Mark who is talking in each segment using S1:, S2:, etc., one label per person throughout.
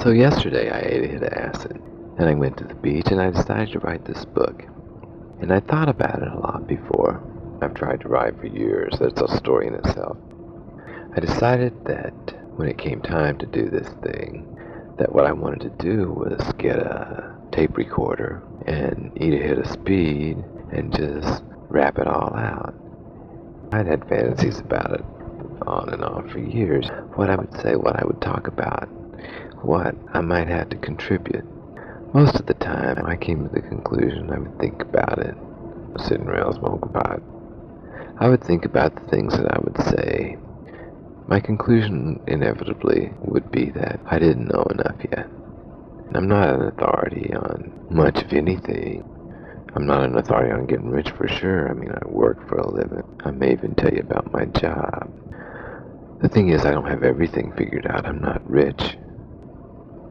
S1: So yesterday I ate a hit of acid, and I went to the beach and I decided to write this book. And I thought about it a lot before. I've tried to write for years. That's a story in itself. I decided that when it came time to do this thing, that what I wanted to do was get a tape recorder and eat a hit of speed and just rap it all out. I'd had fantasies about it on and on for years. What I would say, what I would talk about, what I might have to contribute. Most of the time, I came to the conclusion I would think about it, sitting around smoking pot. I would think about the things that I would say. My conclusion, inevitably, would be that I didn't know enough yet. I'm not an authority on much of anything. I'm not an authority on getting rich for sure. I mean, I work for a living. I may even tell you about my job. The thing is, I don't have everything figured out. I'm not rich.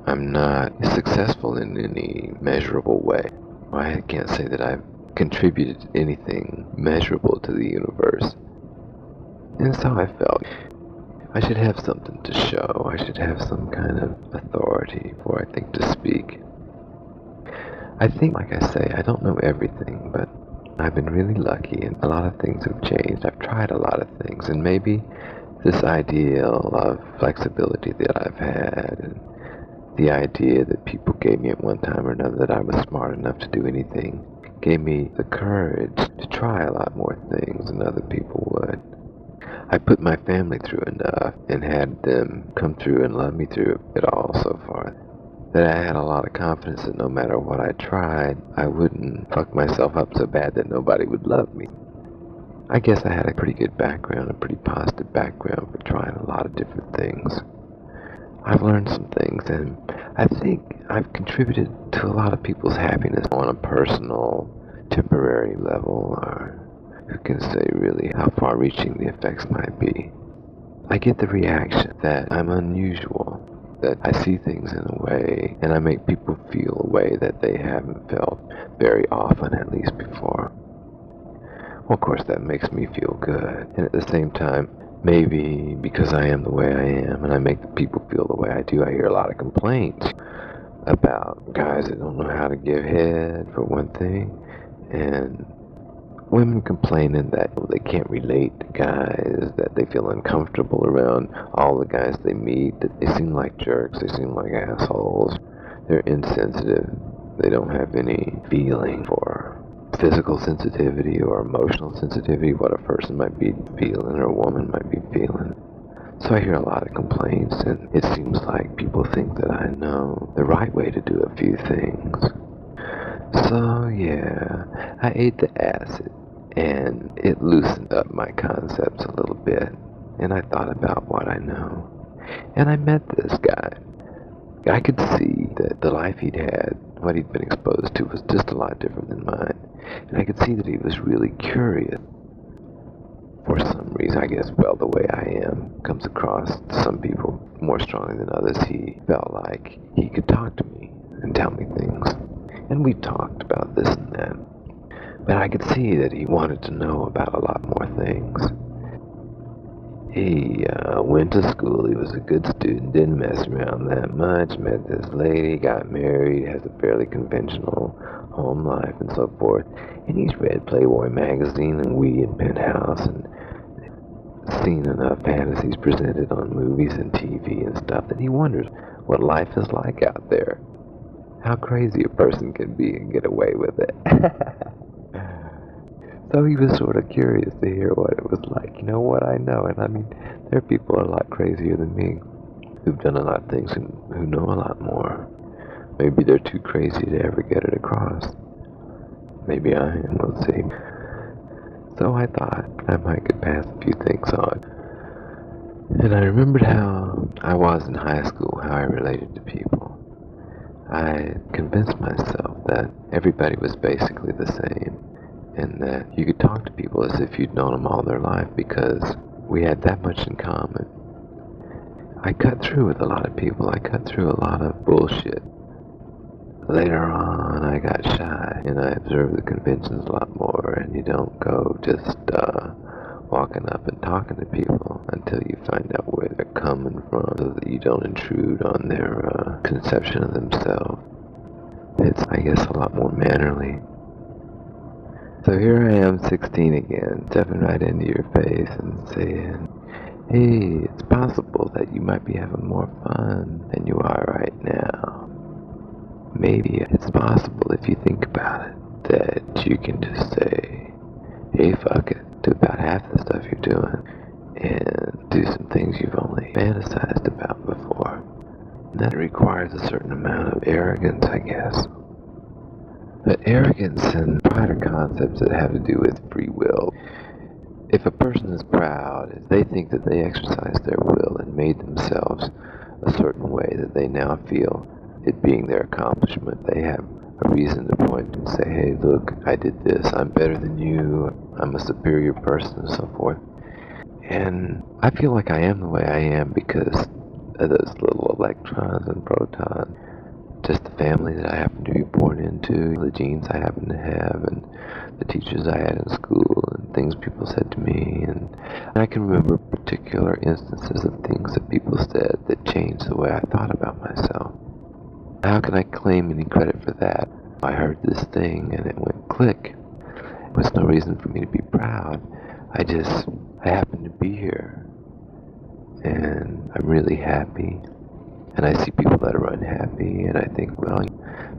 S1: I'm not successful in any measurable way. I can't say that I've contributed anything measurable to the universe. And so I felt I should have something to show. I should have some kind of authority for, I think, to speak. I think, like I say, I don't know everything, but I've been really lucky and a lot of things have changed. I've tried a lot of things, and maybe this ideal of flexibility that I've had and the idea that people gave me at one time or another that I was smart enough to do anything gave me the courage to try a lot more things than other people would. I put my family through enough and had them come through and love me through it all so far that I had a lot of confidence that no matter what I tried, I wouldn't fuck myself up so bad that nobody would love me. I guess I had a pretty good background, a pretty positive background for trying a lot of different things. I've learned some things, and I think I've contributed to a lot of people's happiness on a personal, temporary level, or who can say really how far-reaching the effects might be. I get the reaction that I'm unusual, that I see things in a way, and I make people feel a way that they haven't felt very often, at least before. Well, of course, that makes me feel good, and at the same time, maybe because I am the way I am and I make the people feel the way I do, I hear a lot of complaints about guys that don't know how to give head, for one thing, and women complaining that they can't relate to guys, that they feel uncomfortable around all the guys they meet, that they seem like jerks, they seem like assholes, they're insensitive, they don't have any feeling for physical sensitivity or emotional sensitivity, what a person might be feeling or a woman might be feeling. So I hear a lot of complaints, and it seems like people think that I know the right way to do a few things. So yeah, I ate the acid, and it loosened up my concepts a little bit, and I thought about what I know. And I met this guy. I could see that the life he'd had, what he'd been exposed to, was just a lot different than mine. And I could see that he was really curious. For some reason, I guess, well, the way I am comes across to some people more strongly than others. He felt like he could talk to me and tell me things. And we talked about this and that. But I could see that he wanted to know about a lot more things. He went to school, he was a good student, didn't mess around that much, met this lady, got married, has a fairly conventional home life and so forth. And he's read Playboy magazine and We and Penthouse and seen enough fantasies presented on movies and TV and stuff that he wonders what life is like out there. How crazy a person can be and get away with it. So he was sort of curious to hear what it was like, what I know. And I mean, there are people a lot crazier than me who've done a lot of things and who know a lot more. Maybe they're too crazy to ever get it across. Maybe I am, we'll see. So I thought I might could pass a few things on. And I remembered how I was in high school, how I related to people. I convinced myself that everybody was basically the same, and that you could talk to people as if you'd known them all their life because we had that much in common. I cut through with a lot of people. I cut through a lot of bullshit. Later on, I got shy, and I observed the conventions a lot more, and you don't go just walking up and talking to people until you find out where they're coming from so that you don't intrude on their conception of themselves. It's, I guess, a lot more mannerly. So here I am, 16 again, stepping right into your face and saying, hey, it's possible that you might be having more fun than you are right now. Maybe it's possible, if you think about it, that you can just say, hey, fuck it, to about half the stuff you're doing and do some things you've only fantasized about before. And that requires a certain amount of arrogance, I guess. But arrogance and pride are concepts that have to do with free will. If a person is proud, if they think that they exercised their will and made themselves a certain way that they now feel it being their accomplishment, they have a reason to point and say, hey, look, I did this, I'm better than you, I'm a superior person, and so forth. And I feel like I am the way I am because of those little electrons and protons, just the family that I happen to be born into, the genes I happen to have, and the teachers I had in school, and things people said to me. And I can remember particular instances of things that people said that changed the way I thought about myself. How can I claim any credit for that? I heard this thing and it went click. There's no reason for me to be proud. I happen to be here. And I'm really happy. And I see people that are unhappy, and I think, well,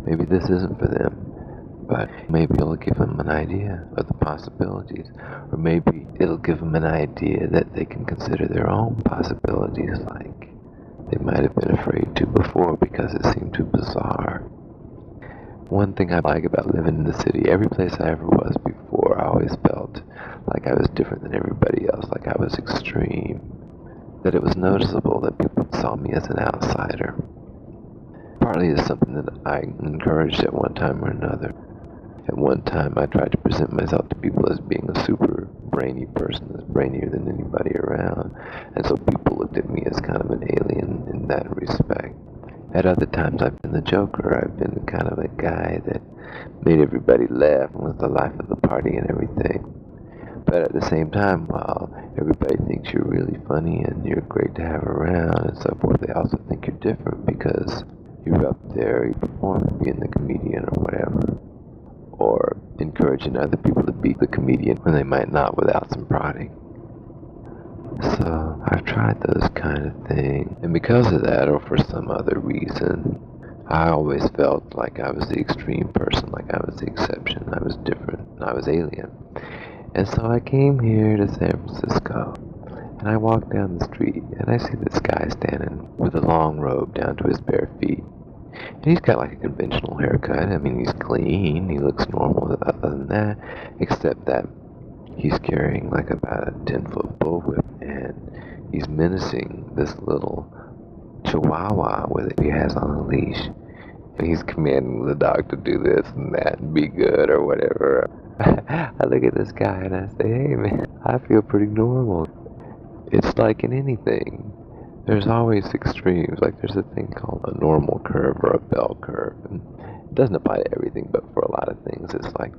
S1: maybe this isn't for them. But maybe it'll give them an idea of the possibilities. Or maybe it'll give them an idea that they can consider their own possibilities, like they might have been afraid to before because it seemed too bizarre. One thing I like about living in the city, every place I ever was before, I always felt like I was different than everybody else, like I was extreme. That it was noticeable that people saw me as an outsider. Partly is something that I encouraged at one time or another. At one time, I tried to present myself to people as being a super brainy person, that's brainier than anybody around, and so people looked at me as kind of an alien in that respect. At other times, I've been the joker. I've been kind of a guy that made everybody laugh and was the life of the party and everything. But at the same time, while everybody thinks you're really funny and you're great to have around and so forth, they also think you're different because you're up there, you perform being the comedian or whatever, or encouraging other people to be the comedian when they might not without some prodding. So I've tried those kind of things, and because of that, or for some other reason, I always felt like I was the extreme person, like I was the exception, I was different, I was alien. And so I came here to San Francisco, and I walked down the street, and I see this guy standing with a long robe down to his bare feet. And he's got like a conventional haircut. I mean, he's clean, he looks normal other than that, except that he's carrying like about a 10-foot bullwhip, and he's menacing this little chihuahua with it he has on a leash. And he's commanding the dog to do this and that and be good or whatever. I look at this guy and I say, hey man, I feel pretty normal. It's like in anything. There's always extremes. Like there's a thing called a normal curve or a bell curve. And it doesn't apply to everything, but for a lot of things, it's like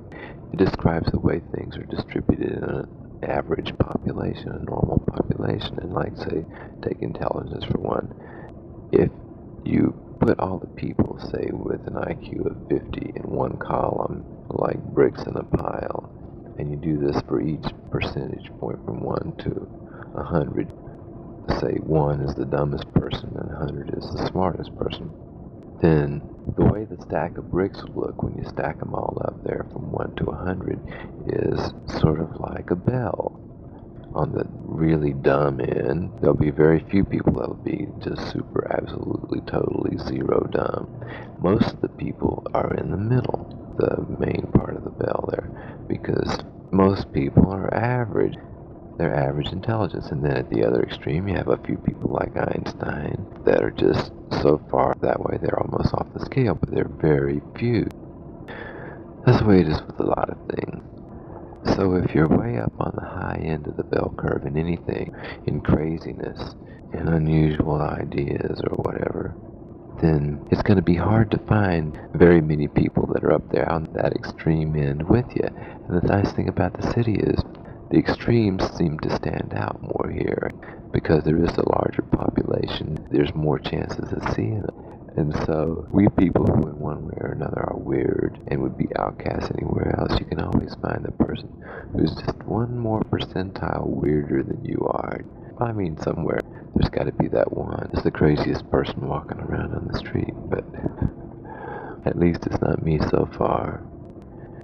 S1: it describes the way things are distributed in an average population, a normal population. And like say, take intelligence for one. If you put all the people, say, with an IQ of 50 in one column, like bricks in a pile, and you do this for each percentage point from 1 to 100. Say 1 is the dumbest person and 100 is the smartest person. Then the way the stack of bricks would look when you stack them all up there from 1 to 100 is sort of like a bell. On the really dumb end, there'll be very few people that'll be just super, absolutely, totally zero dumb. Most of the people are in the middle, the main part of the bell there, because most people are average. They're average intelligence. And then at the other extreme, you have a few people like Einstein that are just so far that way they're almost off the scale, but they're very few. That's the way it is with a lot of things. So if you're way up on the high end of the bell curve in anything, in craziness, in unusual ideas or whatever, then it's going to be hard to find very many people that are up there on that extreme end with you. And the nice thing about the city is the extremes seem to stand out more here because there is a larger population, there's more chances of seeing them. And so, we people who in one way or another are weird and would be outcast anywhere else, you can always find the person who's just one more percentile weirder than you are. I mean, somewhere there's got to be that one. It's the craziest person walking around on the street, but at least it's not me so far.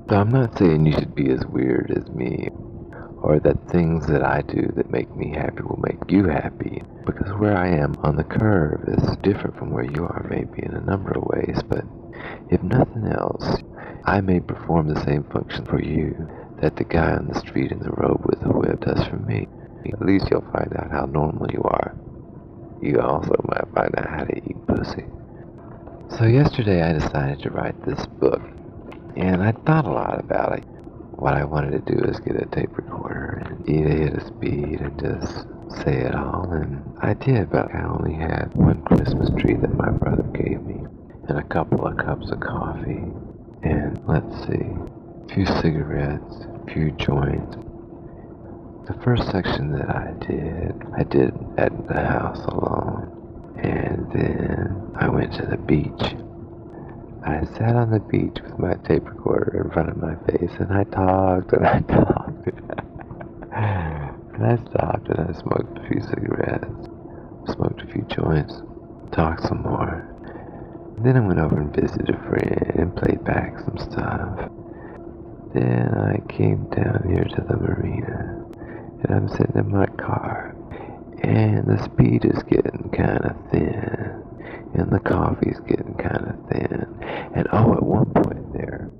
S1: So I'm not saying you should be as weird as me, or that things that I do that make me happy will make you happy, because where I am on the curve is different from where you are maybe in a number of ways, but if nothing else, I may perform the same function for you that the guy on the street in the robe with the whip does for me. At least you'll find out how normal you are. You also might find out how to eat pussy. So yesterday I decided to write this book, and I thought a lot about it. What I wanted to do is get a tape recorder and either hit a speed and just say it all, and I did, but I only had one Christmas tree that my brother gave me, and a couple of cups of coffee, and let's see, a few cigarettes, a few joints. The first section that I did at the house alone, and then I went to the beach. I sat on the beach with my tape recorder in front of my face, and I talked, and I talked. And I stopped, and I smoked a few cigarettes, smoked a few joints, talked some more. And then I went over and visited a friend and played back some stuff. Then I came down here to the marina, and I'm sitting in my car, and the speed is getting kind of thin. And the coffee's getting kind of thin. And oh, at one point there,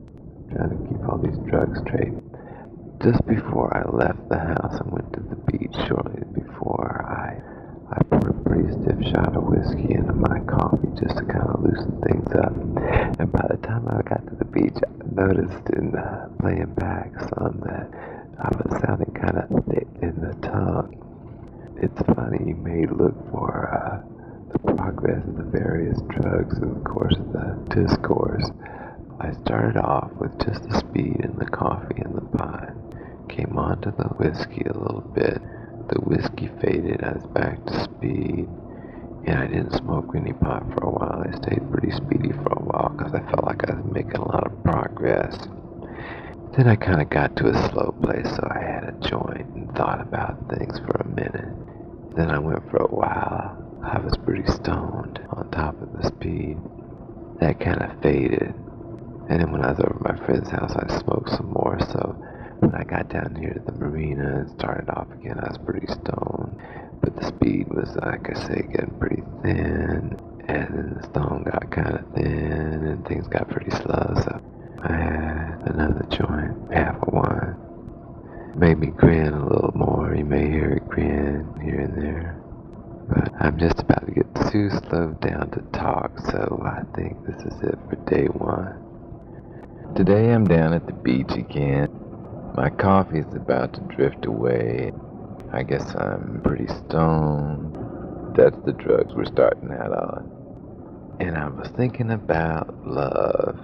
S1: trying to keep all these drugs straight, just before I left the house and went to the beach shortly before, I poured a pretty stiff shot of whiskey into my coffee just to kind of loosen things up. And by the time I got to the beach, I noticed in playing back some that I was sounding kind of thick in the tongue. It's funny, you may look for the progress of the various drugs in the course of the discourse. I started off with just the speed and the coffee and the pot. Came on to the whiskey a little bit. The whiskey faded, I was back to speed. And I didn't smoke any pot for a while. I stayed pretty speedy for a while because I felt like I was making a lot of progress. Then I kind of got to a slow place, so I had a joint and thought about things for a minute. Then I went for a while. I was pretty stoned on top of the speed. That kind of faded. And then when I was over at my friend's house, I smoked some more. So when I got down here to the marina and started off again, I was pretty stoned. But the speed was, like I say, getting pretty thin. And then the stone got kind of thin and things got pretty slow. So I had another joint, half of one. Made me grin a little more. You may hear it grin here and there. But I'm just about to get too slowed down to talk, so I think this is it for day one. Today I'm down at the beach again. My coffee's about to drift away. I guess I'm pretty stoned. That's the drugs we're starting out on. And I was thinking about love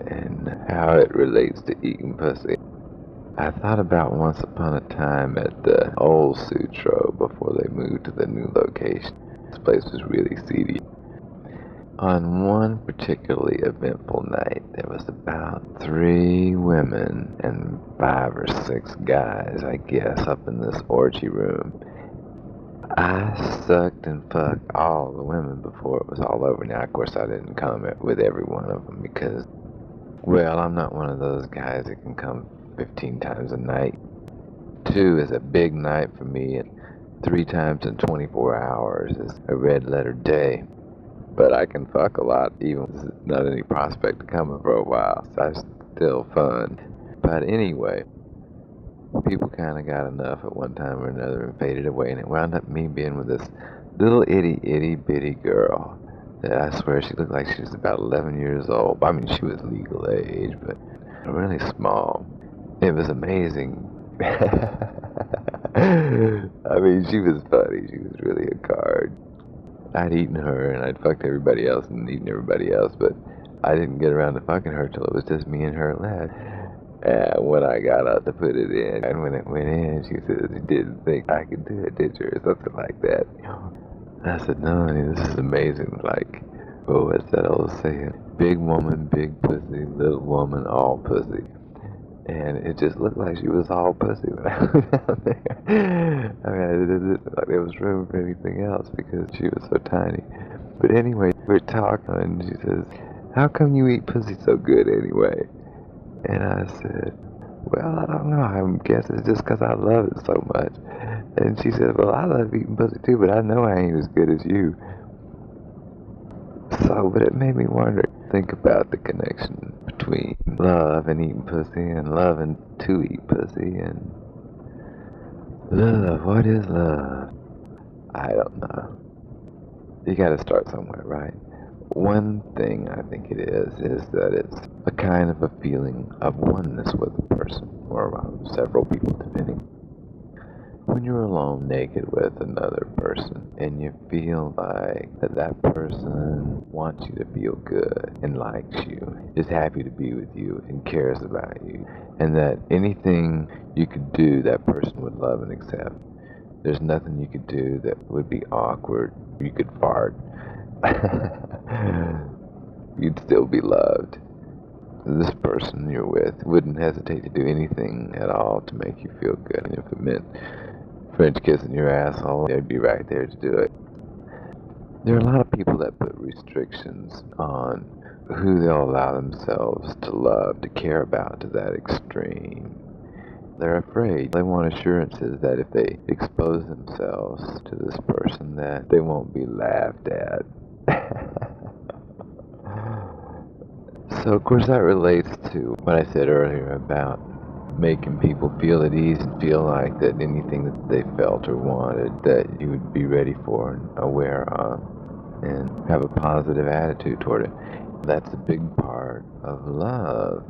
S1: and how it relates to eating pussy. I thought about once upon a time at the old Sutro before they moved to the new location. This place was really seedy. On one particularly eventful night, there was about 3 women and 5 or 6 guys, I guess, up in this orgy room. I sucked and fucked all the women before it was all over. Now, of course, I didn't comment with every one of them because, well, I'm not one of those guys that can come 15 times a night. 2 is a big night for me, and 3 times in 24 hours is a red letter day. But I can fuck a lot, even if there's not any prospect of coming for a while, so it's still fun. But anyway, people kind of got enough at one time or another and faded away, and it wound up me being with this little itty bitty girl that I swear she looked like she was about 11 years old. I mean, she was legal age, but really small. It was amazing. I mean, she was funny. She was really a card. I'd eaten her, and I'd fucked everybody else and eaten everybody else, but I didn't get around to fucking her till it was just me and her left. And when I got up to put it in, and when it went in, she said, "You didn't think I could do it, did you?" Or something like that. I said, "No, honey, this is amazing. Like, oh, what's that old saying? Big woman, big pussy, little woman, all pussy." And it just looked like she was all pussy when I was down there. I mean, it didn't look like there was room for anything else because she was so tiny. But anyway, we're talking, and she says, "How come you eat pussy so good anyway?" And I said, "Well, I don't know. I guess it's just 'cause I love it so much." And she said, "Well, I love eating pussy too, but I know I ain't as good as you." So, but it made me wonder, think about the connection between love and eating pussy and loving to eat pussy and love. What is love? I don't know. You gotta start somewhere, right? One thing I think it is that it's a kind of a feeling of oneness with a person, or several people depending. When you're alone naked with another person and you feel like that person wants you to feel good and likes you, is happy to be with you and cares about you, and that anything you could do that person would love and accept. There's nothing you could do that would be awkward. You could fart. You'd still be loved. This person you're with wouldn't hesitate to do anything at all to make you feel good. And if it meant French kissing your asshole, they'd be right there to do it. There are a lot of people that put restrictions on who they'll allow themselves to love, to care about to that extreme. They're afraid. They want assurances that if they expose themselves to this person, that they won't be laughed at. So, of course, that relates to what I said earlier about making people feel at ease and feel like that anything that they felt or wanted that you would be ready for and aware of and have a positive attitude toward it. That's a big part of love.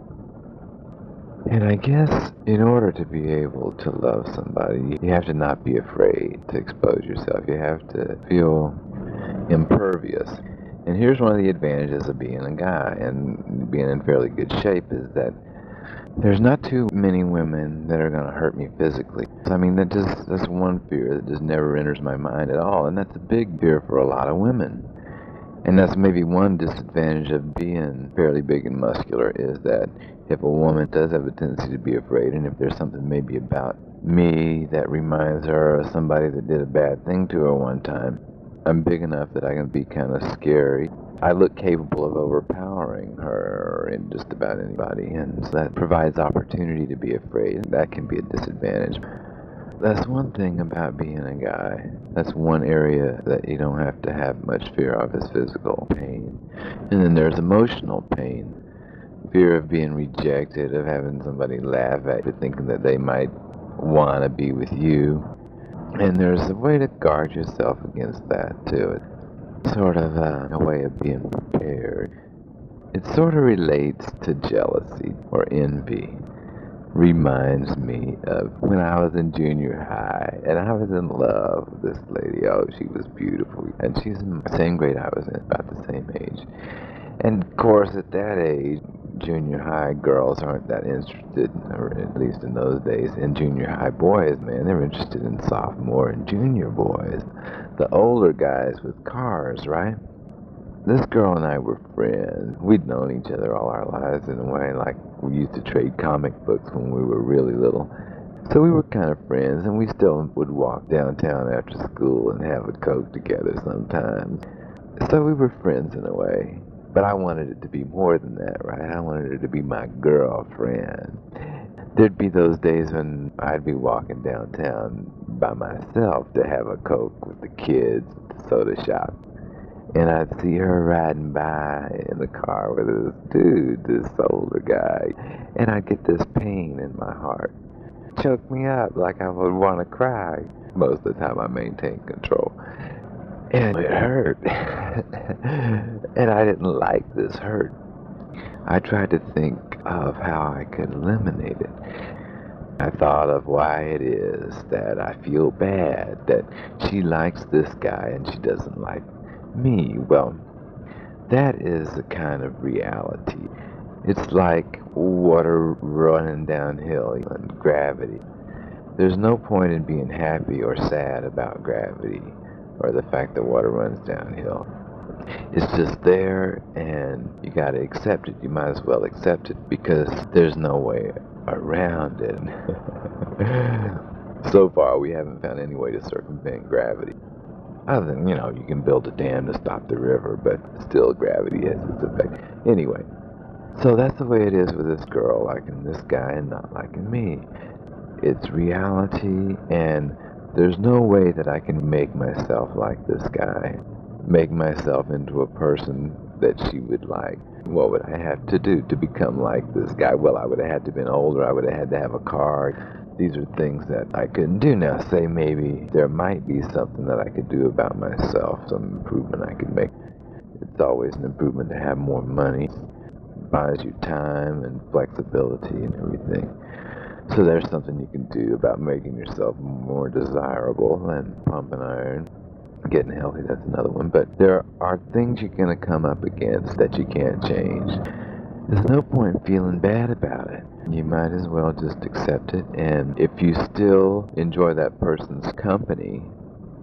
S1: And I guess in order to be able to love somebody, you have to not be afraid to expose yourself. You have to feel impervious. And here's one of the advantages of being a guy and being in fairly good shape is that there's not too many women that are going to hurt me physically. I mean, that's one fear that just never enters my mind at all, and that's a big fear for a lot of women. And that's maybe one disadvantage of being fairly big and muscular is that if a woman does have a tendency to be afraid, and if there's something maybe about me that reminds her of somebody that did a bad thing to her one time, I'm big enough that I can be kind of scary. I look capable of overpowering her and just about anybody, and so that provides opportunity to be afraid, and that can be a disadvantage. That's one thing about being a guy. That's one area that you don't have to have much fear of is physical pain. And then there's emotional pain. Fear of being rejected, of having somebody laugh at you, thinking that they might want to be with you. And there's a way to guard yourself against that, too. It's sort of a way of being prepared. It sort of relates to jealousy or envy. Reminds me of when I was in junior high and I was in love with this lady. Oh, she was beautiful. And she's in the same grade I was in, about the same age. And of course, at that age, junior high girls aren't that interested, or at least in those days, in junior high boys, man. They're interested in sophomore and junior boys. The older guys with cars, right? This girl and I were friends. We'd known each other all our lives in a way, like we used to trade comic books when we were really little. So we were kind of friends, and we still would walk downtown after school and have a Coke together sometimes. So we were friends in a way. But I wanted it to be more than that, right? I wanted her to be my girlfriend. There'd be those days when I'd be walking downtown by myself to have a Coke with the kids at the soda shop. And I'd see her riding by in the car with this dude, this older guy. And I'd get this pain in my heart. Choke me up like I would want to cry. Most of the time I maintained control. And it hurt. And I didn't like this hurt. I tried to think of how I could eliminate it. I thought of why it is that I feel bad that she likes this guy and she doesn't like me. Well, that is a kind of reality. It's like water running downhill and gravity. There's no point in being happy or sad about gravity or the fact that water runs downhill. It's just there, and you gotta accept it. You might as well accept it because there's no way around it. So far, we haven't found any way to circumvent gravity. Other than, you can build a dam to stop the river, but still gravity has its effect. Anyway, so that's the way it is with this girl liking this guy and not liking me. It's reality, and there's no way that I can make myself like this guy, make myself into a person that she would like. What would I have to do to become like this guy? Well, I would have had to have been older. I would have had to have a car. These are things that I couldn't do. Now, say maybe there might be something that I could do about myself, some improvement I could make. It's always an improvement to have more money. It buys you time and flexibility and everything. So there's something you can do about making yourself more desirable and pumping iron. Getting healthy, that's another one. But there are things you're going to come up against that you can't change. There's no point feeling bad about it. You might as well just accept it. And if you still enjoy that person's company,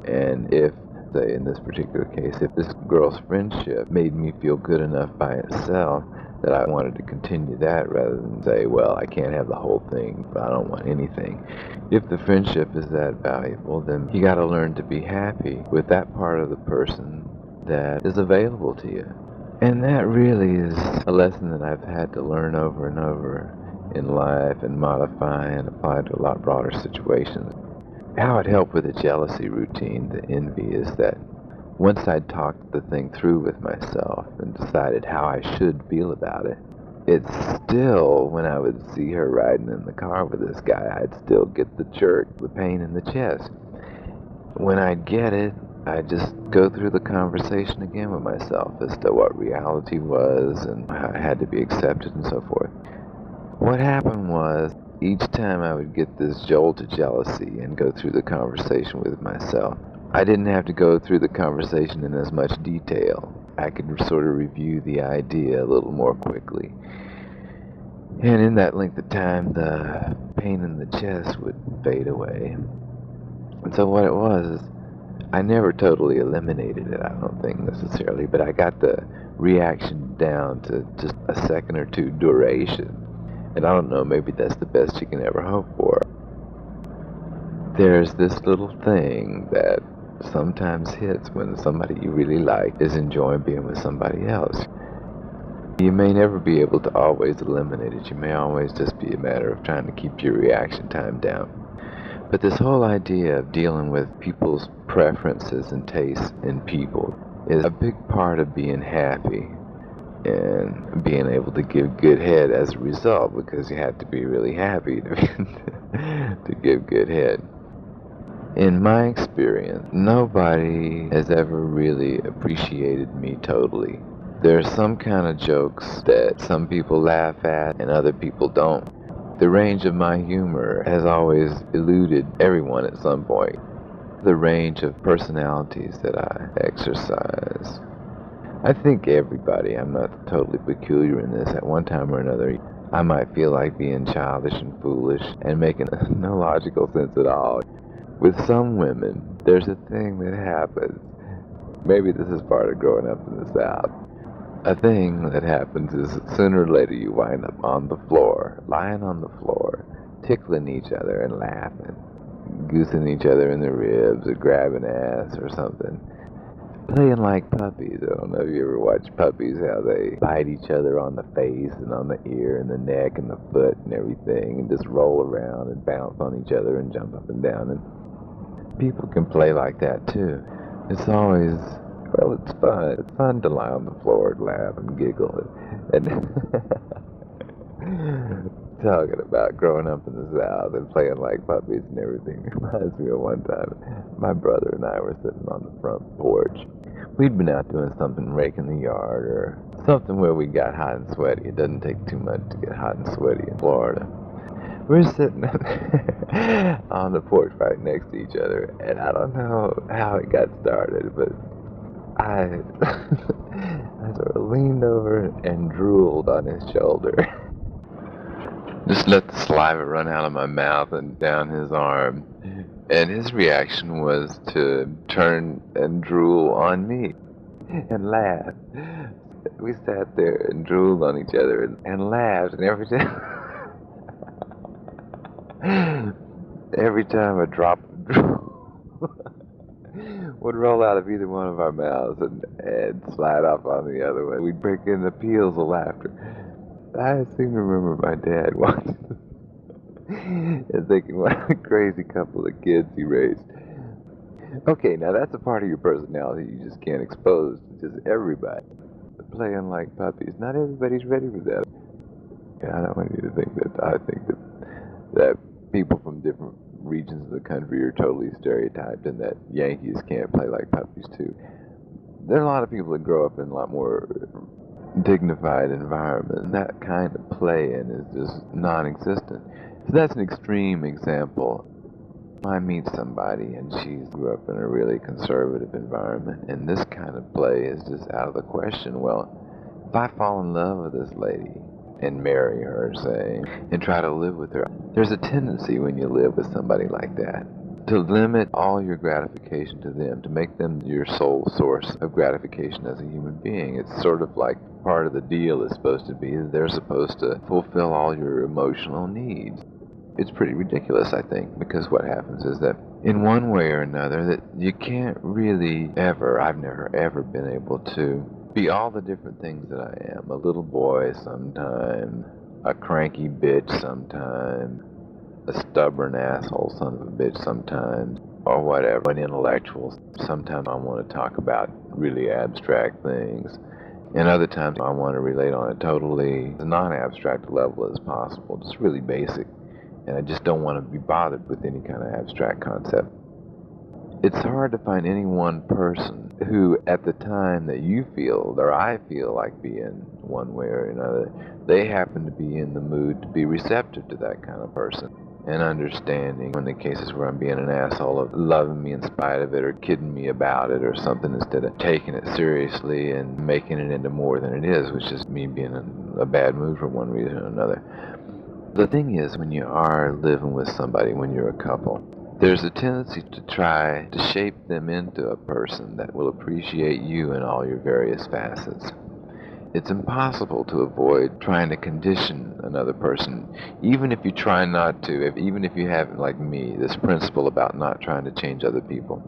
S1: and if, say in this particular case, if this girl's friendship made me feel good enough by itself that I wanted to continue that rather than say, well, I can't have the whole thing, but I don't want anything. If the friendship is that valuable, then you got to learn to be happy with that part of the person that is available to you. And that really is a lesson that I've had to learn over and over in life and modify and apply to a lot broader situations. How it helped with the jealousy routine, the envy, is that once I'd talked the thing through with myself and decided how I should feel about it, it's still, when I would see her riding in the car with this guy, I'd still get the jerk, the pain in the chest. When I'd get it, I'd just go through the conversation again with myself as to what reality was and how it had to be accepted and so forth. What happened was, each time I would get this jolt of jealousy and go through the conversation with myself, I didn't have to go through the conversation in as much detail. I could sort of review the idea a little more quickly. And in that length of time, the pain in the chest would fade away. And so what it was is, I never totally eliminated it, I don't think necessarily, but I got the reaction down to just a second or two duration. And I don't know, maybe that's the best you can ever hope for. There's this little thing that sometimes hits when somebody you really like is enjoying being with somebody else. You may never be able to always eliminate it. You may always just be a matter of trying to keep your reaction time down. But this whole idea of dealing with people's preferences and tastes in people is a big part of being happy and being able to give good head as a result, because you have to be really happy to give good head. In my experience, nobody has ever really appreciated me totally. There's some kind of jokes that some people laugh at and other people don't. The range of my humor has always eluded everyone at some point. The range of personalities that I exercise. I think everybody, I'm not totally peculiar in this, at one time or another, I might feel like being childish and foolish and making no logical sense at all. With some women, there's a thing that happens. Maybe this is part of growing up in the South. A thing that happens is that sooner or later you wind up on the floor, lying on the floor, tickling each other and laughing, goosing each other in the ribs or grabbing ass or something. Playing like puppies. I don't know if you ever watch puppies, how they bite each other on the face and on the ear and the neck and the foot and everything, and just roll around and bounce on each other and jump up and down. And people can play like that too. It's always, well, it's fun. It's fun to lie on the floor and laugh and giggle. And talking about growing up in the South and playing like puppies and everything reminds me of one time my brother and I were sitting on the front porch. We'd been out doing something, raking the yard or something where we got hot and sweaty. It doesn't take too much to get hot and sweaty in Florida. We're sitting on the porch right next to each other, and I don't know how it got started, but I I sort of leaned over and drooled on his shoulder. Just let the saliva run out of my mouth and down his arm. And his reaction was to turn and drool on me and laugh. We sat there and drooled on each other and laughed, and every time a drop of drool would roll out of either one of our mouths and slide off on the other one, we'd break into peals of laughter. I seem to remember my dad watching and thinking, what a crazy couple of kids he raised. Okay, now that's a part of your personality you just can't expose to just everybody. Playing like puppies. Not everybody's ready for that. I don't want you to think that I think that people from different regions of the country are totally stereotyped and that Yankees can't play like puppies too. There are a lot of people that grow up in a lot more dignified environment, and that kind of play-in is just non-existent. So that's an extreme example. I meet somebody and she grew up in a really conservative environment, and this kind of play is just out of the question. Well, if I fall in love with this lady and marry her, say, and try to live with her, there's a tendency when you live with somebody like that to limit all your gratification to them, to make them your sole source of gratification as a human being. It's sort of like part of the deal is supposed to be that they're supposed to fulfill all your emotional needs. It's pretty ridiculous, I think, because what happens is that in one way or another that you can't really ever, I've never ever been able to be all the different things that I am. A little boy sometime, a cranky bitch sometime, a stubborn asshole son of a bitch sometimes, or whatever, an intellectual. Sometimes I want to talk about really abstract things, and other times I want to relate on a totally non-abstract level as possible, just really basic, and I just don't want to be bothered with any kind of abstract concept. It's hard to find any one person who, at the time that you feel, or I feel like being one way or another, they happen to be in the mood to be receptive to that kind of person. And understanding in the cases where I'm being an asshole, of loving me in spite of it or kidding me about it or something, instead of taking it seriously and making it into more than it is, which is me being in a bad mood for one reason or another. The thing is, when you are living with somebody, when you're a couple, there's a tendency to try to shape them into a person that will appreciate you in all your various facets. It's impossible to avoid trying to condition another person, even if you try not to, even if you have, like me, this principle about not trying to change other people.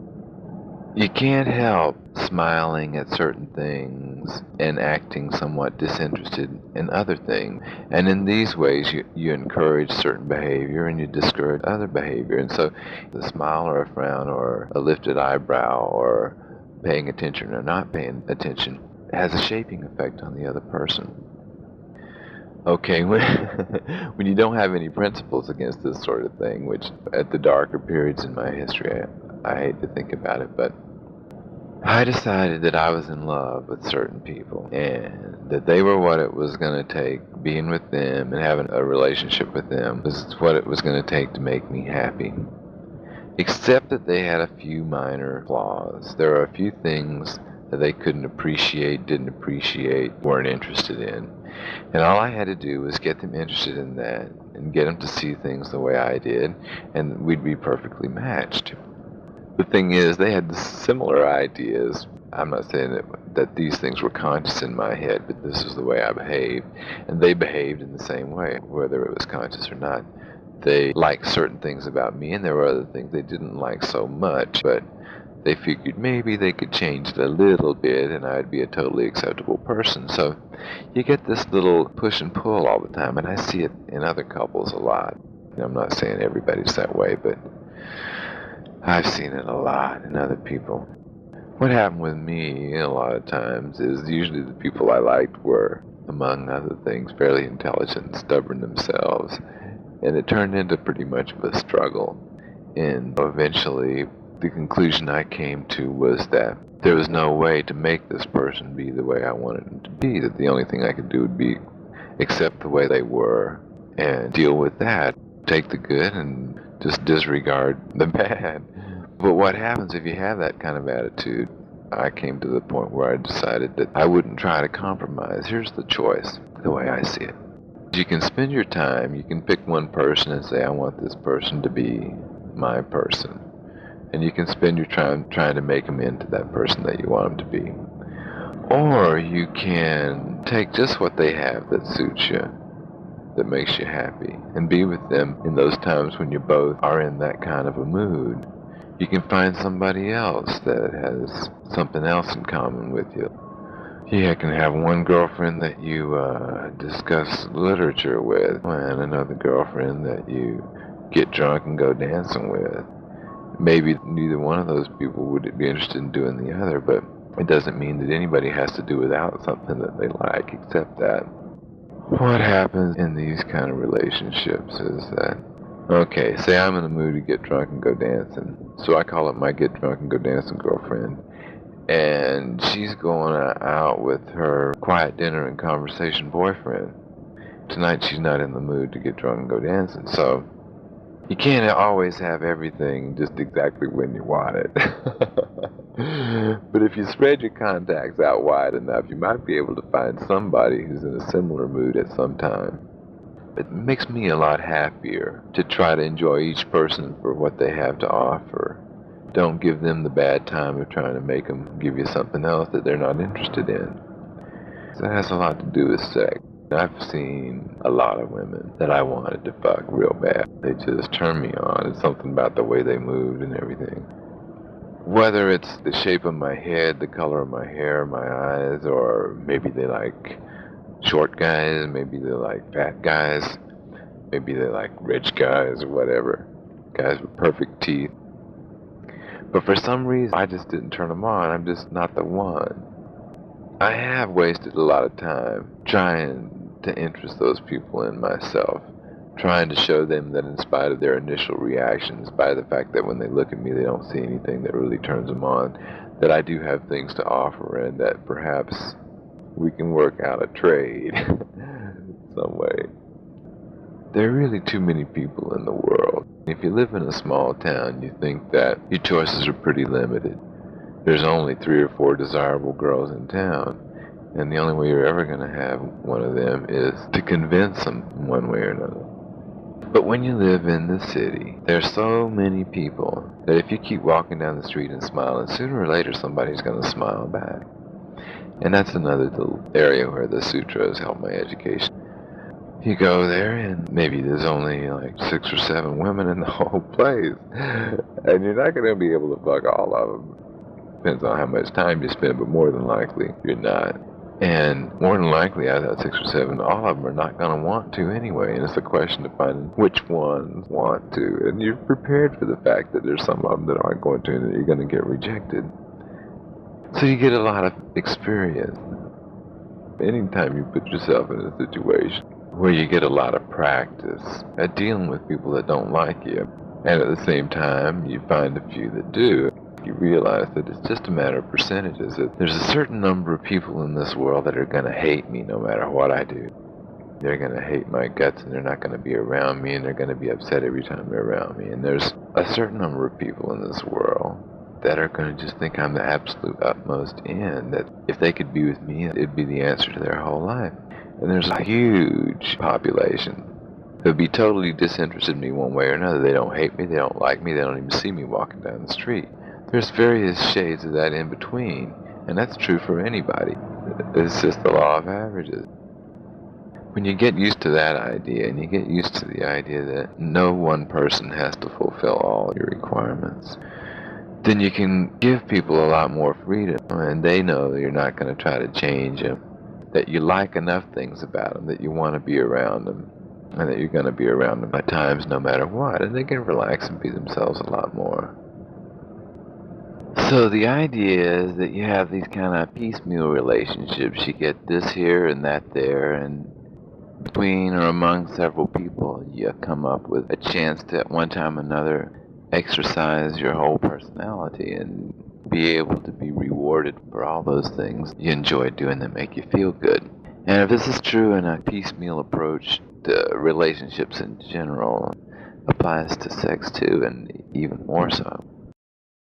S1: You can't help smiling at certain things and acting somewhat disinterested in other things. And in these ways, you encourage certain behavior and you discourage other behavior. And so the smile or a frown or a lifted eyebrow or paying attention or not paying attention has a shaping effect on the other person. Okay, when you don't have any principles against this sort of thing, which at the darker periods in my history, I hate to think about it, but I decided that I was in love with certain people and that they were what it was going to take. Being with them and having a relationship with them was what it was going to take to make me happy. Except that they had a few minor flaws. There are a few things that they couldn't appreciate, didn't appreciate, weren't interested in. And all I had to do was get them interested in that and get them to see things the way I did, and we'd be perfectly matched. The thing is, they had similar ideas. I'm not saying that these things were conscious in my head, but this is the way I behaved. And they behaved in the same way, whether it was conscious or not. They liked certain things about me, and there were other things they didn't like so much, but they figured maybe they could change it a little bit and I'd be a totally acceptable person. So you get this little push and pull all the time, and I see it in other couples a lot. I'm not saying everybody's that way, but I've seen it a lot in other people. What happened with me a lot of times is usually the people I liked were, among other things, fairly intelligent and stubborn themselves. And it turned into pretty much of a struggle. And eventually, the conclusion I came to was that there was no way to make this person be the way I wanted them to be, that the only thing I could do would be accept the way they were and deal with that. Take the good and just disregard the bad. But what happens if you have that kind of attitude? I came to the point where I decided that I wouldn't try to compromise. Here's the choice, the way I see it. You can spend your time, you can pick one person and say, I want this person to be my person. And you can spend your time trying to make them into that person that you want them to be. Or you can take just what they have that suits you, that makes you happy, and be with them in those times when you both are in that kind of a mood. You can find somebody else that has something else in common with you. You can have one girlfriend that you discuss literature with, and another girlfriend that you get drunk and go dancing with. Maybe neither one of those people would be interested in doing the other, but it doesn't mean that anybody has to do without something that they like, except that what happens in these kind of relationships is that, okay, say I'm in the mood to get drunk and go dancing, so I call up my get drunk and go dancing girlfriend, and she's going out with her quiet dinner and conversation boyfriend. Tonight she's not in the mood to get drunk and go dancing, so you can't always have everything just exactly when you want it. But if you spread your contacts out wide enough, you might be able to find somebody who's in a similar mood at some time. It makes me a lot happier to try to enjoy each person for what they have to offer. Don't give them the bad time of trying to make them give you something else that they're not interested in. So that has a lot to do with sex. I've seen a lot of women that I wanted to fuck real bad. They just turned me on. It's something about the way they moved and everything. Whether it's the shape of my head, the color of my hair, my eyes, or maybe they like short guys, maybe they like fat guys, maybe they like rich guys or whatever. Guys with perfect teeth. But for some reason, I just didn't turn them on. I'm just not the one. I have wasted a lot of time trying to interest those people in myself, trying to show them that in spite of their initial reactions, in spite of the fact that when they look at me they don't see anything that really turns them on, that I do have things to offer and that perhaps we can work out a trade some way. There are really too many people in the world. If you live in a small town, you think that your choices are pretty limited. There's only 3 or 4 desirable girls in town, and the only way you're ever going to have one of them is to convince them one way or another. But when you live in the city, there's so many people that if you keep walking down the street and smiling, sooner or later somebody's going to smile back. And that's another little area where the sutras help my education. You go there and maybe there's only like 6 or 7 women in the whole place, and you're not going to be able to fuck all of them. Depends on how much time you spend, but more than likely you're not. And more than likely, out of that 6 or 7, all of them are not going to want to anyway. And it's a question of finding which ones want to. And you're prepared for the fact that there's some of them that aren't going to and that you're going to get rejected. So you get a lot of experience. Anytime you put yourself in a situation where you get a lot of practice at dealing with people that don't like you, and at the same time you find a few that do, you realize that it's just a matter of percentages. That there's a certain number of people in this world that are going to hate me no matter what I do. They're going to hate my guts, and they're not going to be around me, and they're going to be upset every time they're around me. And there's a certain number of people in this world that are going to just think I'm the absolute utmost in, that if they could be with me, it'd be the answer to their whole life. And there's a huge population who would be totally disinterested in me one way or another. They don't hate me, they don't like me, they don't even see me walking down the street. There's various shades of that in between, and that's true for anybody. It's just the law of averages. When you get used to that idea, and you get used to the idea that no one person has to fulfill all your requirements, then you can give people a lot more freedom, and they know that you're not going to try to change them, that you like enough things about them, that you want to be around them, and that you're going to be around them at times no matter what, and they can relax and be themselves a lot more. So the idea is that you have these kind of piecemeal relationships. You get this here and that there, and between or among several people, you come up with a chance to, at one time or another, exercise your whole personality and be able to be rewarded for all those things you enjoy doing that make you feel good. And if this is true in a piecemeal approach to relationships in general, applies to sex too, and even more so.